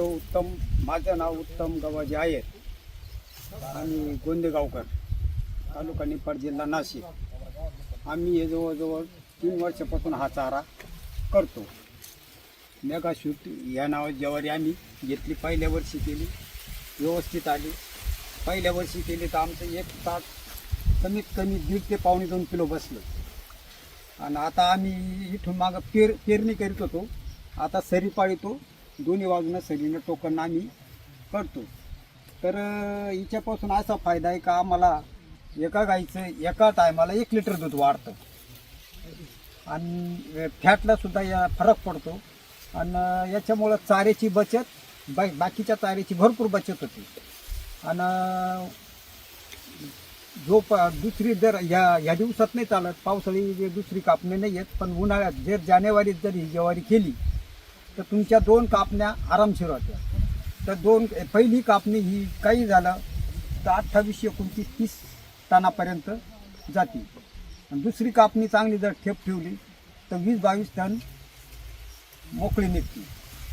उत्तम, माझं नाव उत्तम गवाजी आहे आणि गोंदेगावकर, तालुका निफाड, जिल्हा नाशिक. आम्ही हे जवळजवळ 3 वर्षापासून हा चारा करतो. मेगा शूट या नावाची ज्वारी आम्ही घेतली, पहिल्या वर्षी केली, व्यवस्थित आली. पहिल्या वर्षी केली तर आमचं एक तास कमीत कमी 1.5 ते 1.25 किलो बसलं. आणि आता आम्ही इथून मागं पेरणी करीत होतो, आता सरी पाळीतो, दोन्ही बाजूनं सरीनं टोकन आम्ही करतो. तर हिच्यापासून असा फायदा आहे का आम्हाला एका गाईचं एका टायमाला 1 लिटर दूध वाढतं आणि फॅटला सुद्धा या फरक पडतो. आणि याच्यामुळं चाऱ्याची बचत, बाकीच्या चाऱ्याची भरपूर बचत होते. आणि दुसरी जर ह्या दिवसात नाही चालत, पावसाळी दुसरी कापणी नाही येत, पण उन्हाळ्यात जर जानेवारीत जर ही ज्वारी केली तर तुमच्या 2 कापण्या आरामशीर होत्या. तर पहिली कापणी ही काही झालं तर 28, 29, 30 टनापर्यंत जाते. आणि दुसरी कापणी चांगली जर ठेप ठेवली तर 20-22 टन मोकळी निघते.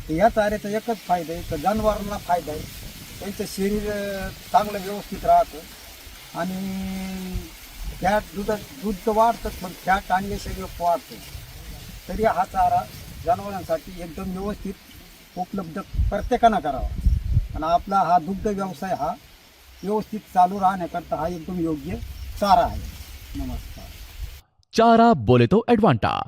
तर या चाऱ्याचा एकच फायदा आहे तर जनावरांना फायदा आहे, त्यांचं शरीर चांगलं व्यवस्थित राहतं आणि फॅट दूध तर वाढतंच, पण फॅट आणि शरीर वाढतं. तरी हा चारा जनावरांसाठी एकदम व्यवस्थित उपलब्ध प्रत्येकानं करावा. आणि आपला हा दुग्ध व्यवसाय हा व्यवस्थित चालू राहण्याकरता हा एकदम योग्य चारा आहे. नमस्कार. चारा बोले तो एडवांटा.